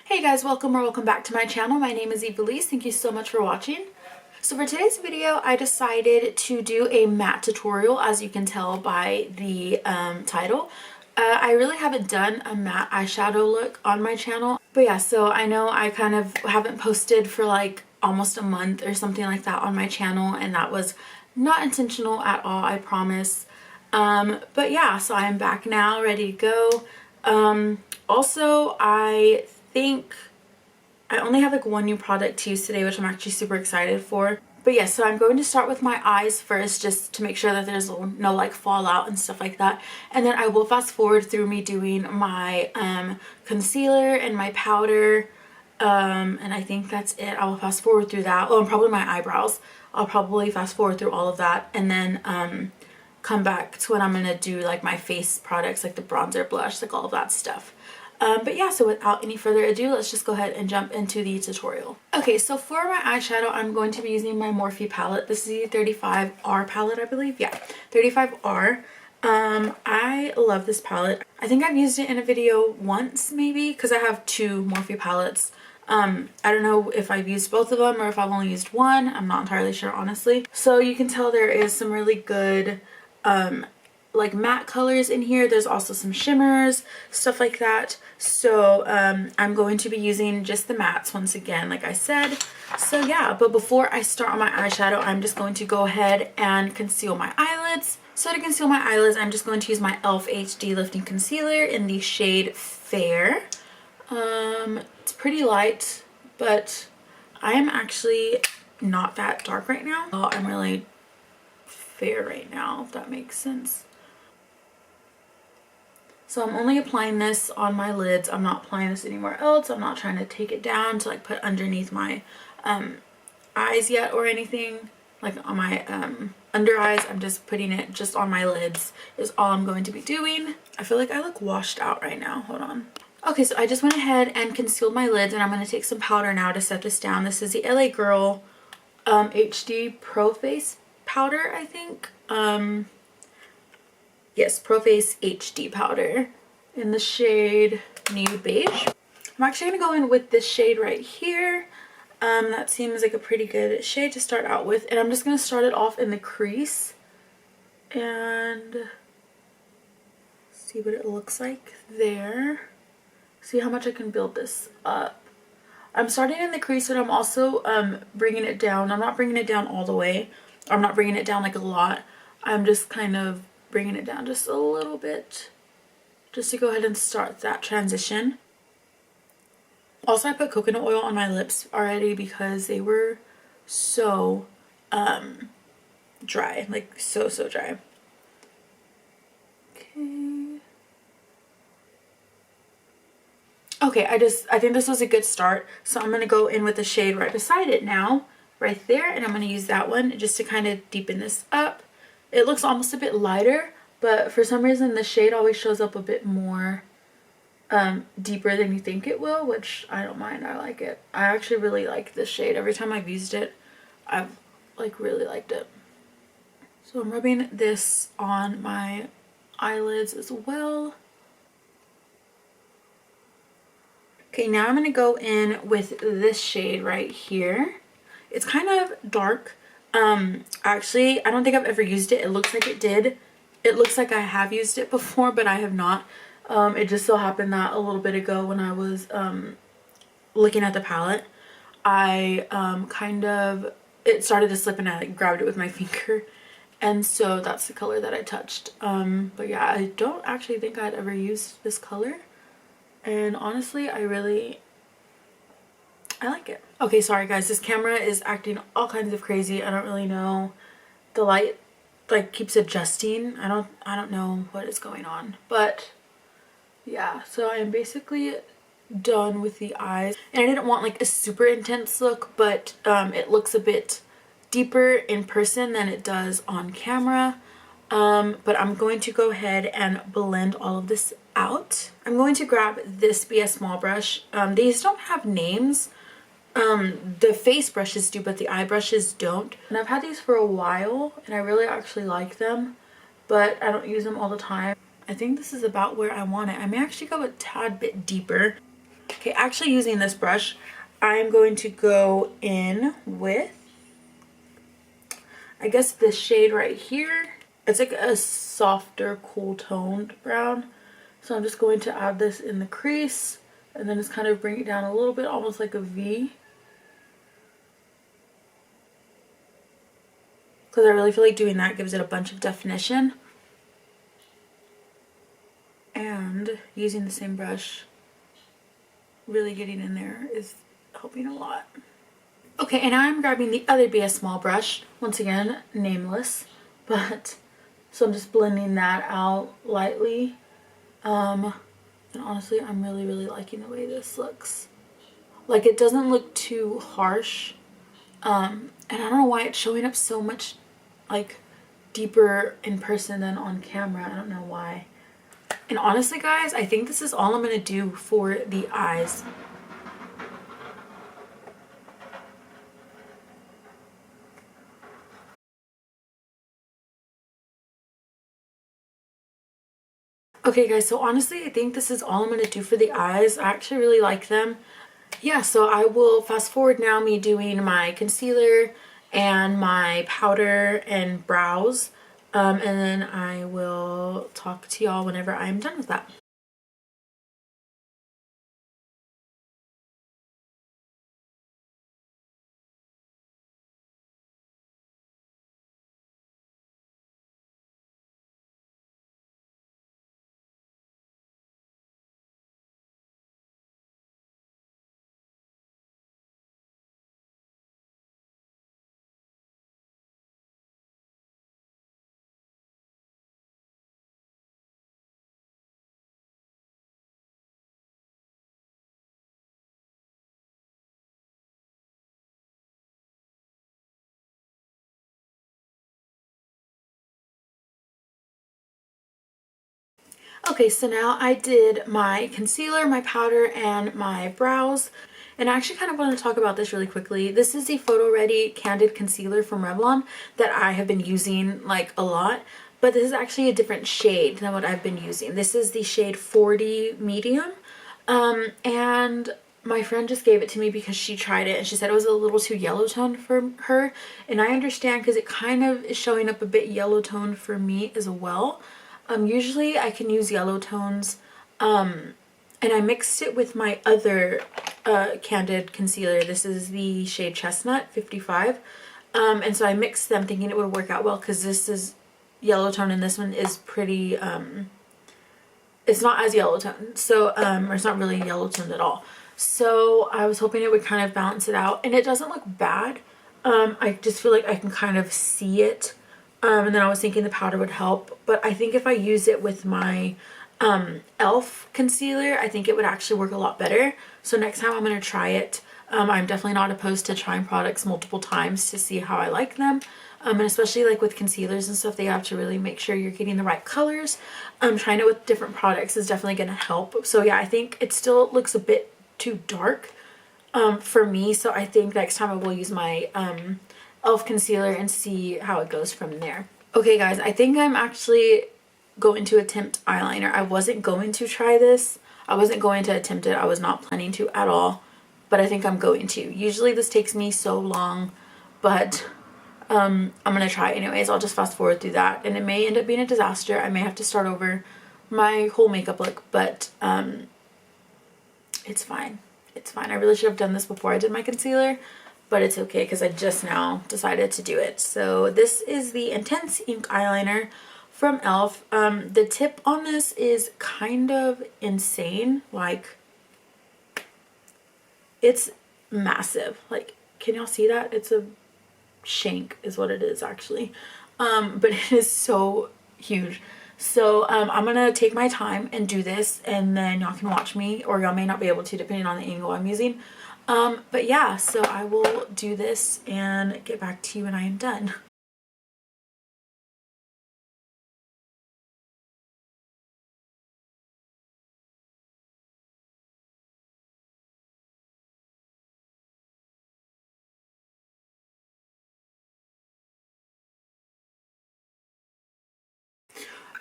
Hey guys, welcome back to my channel. My name is Evelise. Thank you so much for watching. So for today's video, I decided to do a matte tutorial, as you can tell by the title. I really haven't done a matte eyeshadow look on my channel. But yeah, so I know I kind of haven't posted for like almost a month or something like that on my channel, and that was not intentional at all, I promise. But yeah, so I'm back now, ready to go. Also, I think I only have like one new product to use today, which I'm actually super excited for. But yeah, so I'm going to start with my eyes first, just to make sure that there's no like fallout and stuff like that. And then I will fast forward through me doing my concealer and my powder. And I think that's it. I will fast forward through that. Oh, and probably my eyebrows. I'll probably fast forward through all of that and then come back to when I'm gonna do like my face products, like the bronzer, blush, like all of that stuff. But yeah, so without any further ado, let's just go ahead and jump into the tutorial. Okay, so for my eyeshadow, I'm going to be using my Morphe palette. This is the 35R palette, I believe. Yeah, 35R. I love this palette. I think I've used it in a video once, maybe, because I have two Morphe palettes. I don't know if I've used both of them or if I've only used one. I'm not entirely sure, honestly. So you can tell there is some really good like matte colors in here. There's also some shimmers, stuff like that. So I'm going to be using just the mattes once again, like I said. So yeah, but before I start on my eyeshadow, I'm just going to go ahead and conceal my eyelids. So to conceal my eyelids, I'm just going to use my e.l.f. HD Lifting Concealer in the shade Fair. It's pretty light, but I am actually not that dark right now. Oh, I'm really fair right now, if that makes sense. So I'm only applying this on my lids. I'm not applying this anywhere else. I'm not trying to take it down to like put underneath my eyes yet or anything, like on my under eyes. I'm just putting it just on my lids is all I'm going to be doing. I feel like I look washed out right now. Hold on. Okay, so I just went ahead and concealed my lids, and I'm going to take some powder now to set this down. This is the LA Girl HD Pro Face powder, I think. Yes, Pro Face HD powder in the shade Nude Beige. I'm actually going to go in with this shade right here. That seems like a pretty good shade to start out with. And I'm just going to start it off in the crease and see what it looks like there. See how much I can build this up. I'm starting in the crease, but I'm also bringing it down. I'm not bringing it down all the way. I'm not bringing it down like a lot. I'm just kind of bringing it down just a little bit, just to go ahead and start that transition. Also, I put coconut oil on my lips already because they were so dry, like so dry. Okay, I think this was a good start, so I'm gonna go in with the shade right beside it now, right there, and I'm gonna use that one just to kind of deepen this up. It looks almost a bit lighter, but for some reason the shade always shows up a bit more deeper than you think it will, which I don't mind. I like it. I actually really like this shade. Every time I've used it, I've like really liked it. So I'm rubbing this on my eyelids as well. Okay, now I'm going to go in with this shade right here. It's kind of dark. Actually, I don't think I've ever used it. It looks like it did. It looks like I have used it before, but I have not. It just so happened that a little bit ago when I was looking at the palette, I it started to slip and I like grabbed it with my finger. And so that's the color that I touched. But yeah, I don't actually think I'd ever used this color. And honestly, I like it. Okay, sorry guys, this camera is acting all kinds of crazy. I don't really know. The light like keeps adjusting. I don't know what is going on. But yeah, so I am basically done with the eyes. And I didn't want like a super intense look, but it looks a bit deeper in person than it does on camera. But I'm going to go ahead and blend all of this out. I'm going to grab this BS small brush. These don't have names. The face brushes do, but the eye brushes don't. And I've had these for a while and I really actually like them, but I don't use them all the time. I think this is about where I want it. I may actually go a tad bit deeper. Okay, actually using this brush, I'm going to go in with, I guess, this shade right here. It's like a softer, cool toned brown. So I'm just going to add this in the crease and then just kind of bring it down a little bit, almost like a V. Because I really feel like doing that gives it a bunch of definition. And using the same brush, really getting in there is helping a lot. Okay, and now I'm grabbing the other BS small brush, once again, nameless, but so I'm just blending that out lightly. And honestly, I'm really liking the way this looks. Like, it doesn't look too harsh. And I don't know why it's showing up so much, like, deeper in person than on camera. I don't know why. And honestly, guys, I think this is all I'm going to do for the eyes. Okay, guys, so honestly, I think this is all I'm going to do for the eyes. I actually really like them. Yeah, so I will fast forward now me doing my concealer and my powder and brows. And then I will talk to y'all whenever I'm done with that. Okay, so now I did my concealer, my powder, and my brows. And I actually kind of want to talk about this really quickly. This is the Photo Ready Candid Concealer from Revlon that I have been using like a lot. But this is actually a different shade than what I've been using. This is the shade 40 Medium. And my friend just gave it to me because she tried it and she said it was a little too yellow toned for her. And I understand because it kind of is showing up a bit yellow toned for me as well. Usually I can use yellow tones, and I mixed it with my other Candid concealer. This is the shade Chestnut 55, and so I mixed them thinking it would work out well because this is yellow tone and this one is pretty, it's not as yellow toned, so, or it's not really yellow toned at all. So I was hoping it would kind of balance it out, and it doesn't look bad. I just feel like I can kind of see it. And then I was thinking the powder would help, but I think if I use it with my e.l.f. concealer, I think it would actually work a lot better. So next time I'm going to try it. I'm definitely not opposed to trying products multiple times to see how I like them. And especially like with concealers and stuff, they have to really make sure you're getting the right colors. Trying it with different products is definitely going to help. So yeah, I think it still looks a bit too dark for me. So I think next time I will use my e.l.f. concealer and see how it goes from there. Okay guys, I think I'm actually going to attempt eyeliner. I wasn't going to try this. I wasn't going to attempt it. I was not planning to at all, but I think I'm going to. Usually this takes me so long, but I'm gonna try it anyways. I'll just fast forward through that and it may end up being a disaster. I may have to start over my whole makeup look, but it's fine. It's fine. I really should have done this before I did my concealer, but it's okay because I just now decided to do it. So this is the Intense Ink Eyeliner from e.l.f. The tip on this is kind of insane. Like, it's massive. Like, can y'all see that? It's a shank is what it is actually. But it is so huge. So I'm gonna take my time and do this, and then y'all can watch me, or y'all may not be able to depending on the angle I'm using. But yeah, so I will do this and get back to you when I am done.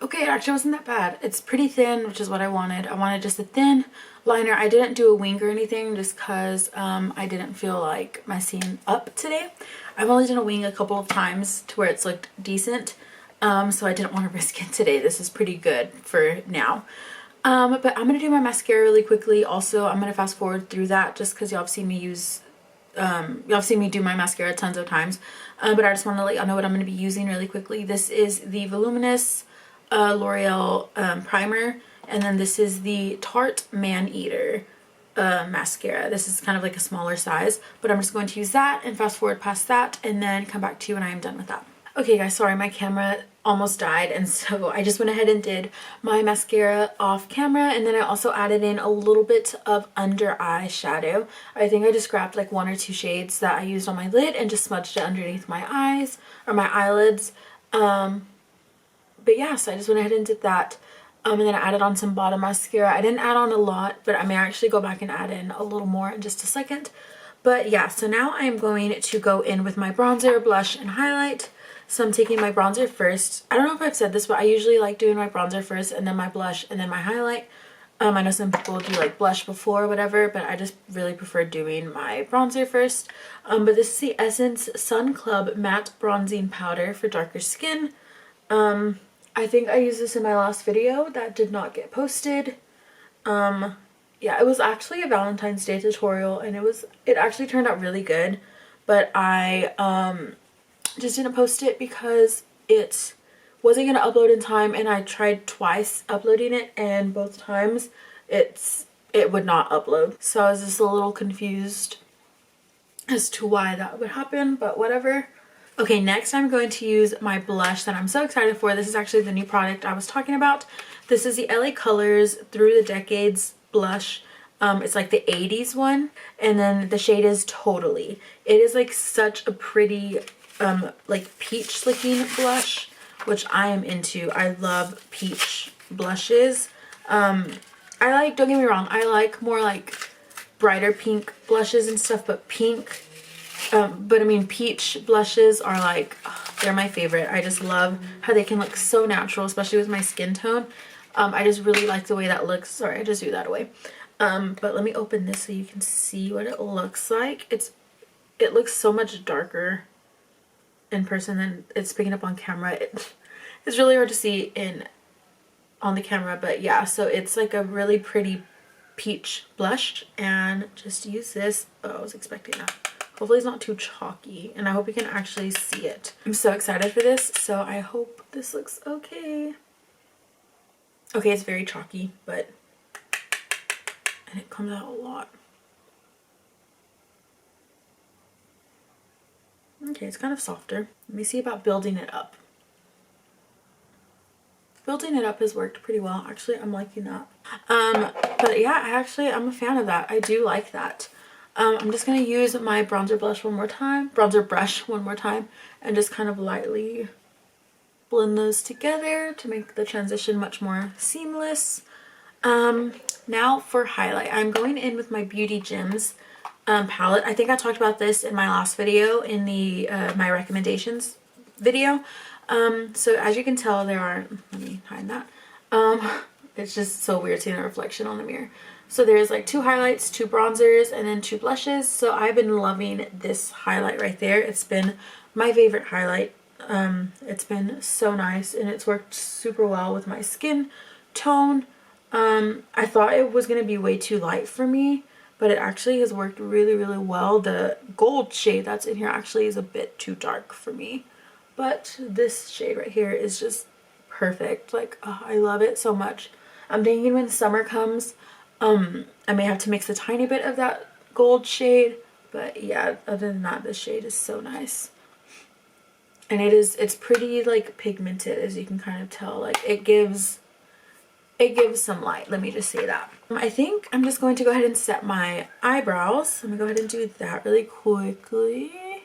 Okay, it actually wasn't that bad. It's pretty thin, which is what I wanted. I wanted just a thin liner. I didn't do a wing or anything just because I didn't feel like messing up today. I've only done a wing a couple of times to where it's looked decent, so I didn't want to risk it today. This is pretty good for now. But I'm going to do my mascara really quickly. Also, I'm going to fast forward through that just because y'all have seen me do my mascara tons of times. But I just want to let y'all know what I'm going to be using really quickly. This is the Voluminous L'Oreal primer, and then this is the Tarte Man-Eater mascara. This is kind of like a smaller size, but I'm just going to use that and fast forward past that and then come back to you when I am done with that. Okay guys, sorry, my camera almost died, and so I just went ahead and did my mascara off camera, and then I also added in a little bit of under eye shadow. I think I just grabbed like 1 or 2 shades that I used on my lid and just smudged it underneath my eyes or my eyelids. But yeah, so I just went ahead and did that. And then I added on some bottom mascara. I didn't add on a lot, but I may actually go back and add in a little more in just a second. But yeah, so now I am going to go in with my bronzer, blush, and highlight. So I'm taking my bronzer first. I don't know if I've said this, but I usually like doing my bronzer first and then my blush and then my highlight. I know some people do like blush before or whatever, but I just really prefer doing my bronzer first. But this is the Essence Sun Club Matte Bronzing Powder for darker skin. I think I used this in my last video that did not get posted. Yeah, it was actually a Valentine's Day tutorial, and it actually turned out really good, but I just didn't post it because it wasn't going to upload in time, and I tried twice uploading it, and both times it would not upload. So I was just a little confused as to why that would happen, but whatever. Okay, next I'm going to use my blush that I'm so excited for. This is actually the new product I was talking about. This is the LA Colors Through the Decades blush. It's like the 80s one, and then the shade is Totally. It is like such a pretty like peach looking blush, which I am into. I love peach blushes. Don't get me wrong, I like more like brighter pink blushes and stuff, but peach blushes are like, they're my favorite. I just love how they can look so natural, especially with my skin tone. I just really like the way that looks. Sorry, I just threw that away. But let me open this so you can see what it looks like. It looks so much darker in person than it's picking up on camera. It's really hard to see on the camera, but yeah, so it's like a really pretty peach blush, and just use this. Oh, I was expecting that. Hopefully it's not too chalky, and I hope you can actually see it. I'm so excited for this, so I hope this looks okay. Okay, it's very chalky, and it comes out a lot. Okay, it's kind of softer. Let me see about building it up. Building it up has worked pretty well. Actually, I'm liking that. But yeah, I'm a fan of that. I do like that. I'm just going to use my bronzer brush one more time, and just kind of lightly blend those together to make the transition much more seamless. Now for highlight, I'm going in with my Beauty Gems palette. I think I talked about this in my last video, in the my recommendations video. So as you can tell, let me hide that. It's just so weird seeing the reflection on the mirror. So there's like 2 highlights, 2 bronzers, and then 2 blushes. So I've been loving this highlight right there. It's been my favorite highlight. It's been so nice, and it's worked super well with my skin tone. I thought it was going to be way too light for me, but it actually has worked really, really well. The gold shade that's in here actually is a bit too dark for me, but this shade right here is just perfect. Like, oh, I love it so much. I'm thinking when summer comes, I may have to mix a tiny bit of that gold shade, but yeah, other than that, this shade is so nice. And it's pretty like pigmented, as you can kind of tell. Like it gives some light, let me just say that. I think I'm just going to go ahead and set my eyebrows. Let me go ahead and do that really quickly.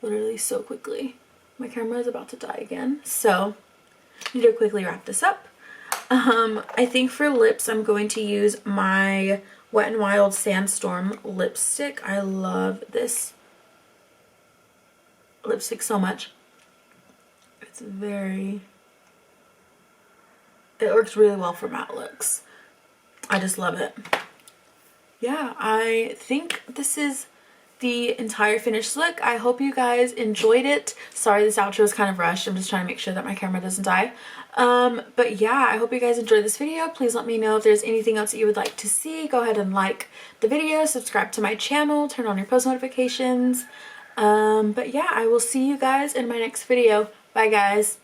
Literally so quickly. My camera is about to die again, so I need to quickly wrap this up. I think for lips, I'm going to use my Wet n Wild Sandstorm lipstick. I love this lipstick so much. It's very It works really well for matte looks. I just love it. Yeah, I think this is the entire finished look. I hope you guys enjoyed it. Sorry this outro is kind of rushed. I'm just trying to make sure that my camera doesn't die. But yeah, I hope you guys enjoyed this video. Please let me know if there's anything else that you would like to see. Go ahead and like the video, subscribe to my channel, turn on your post notifications. But yeah, I will see you guys in my next video. Bye guys.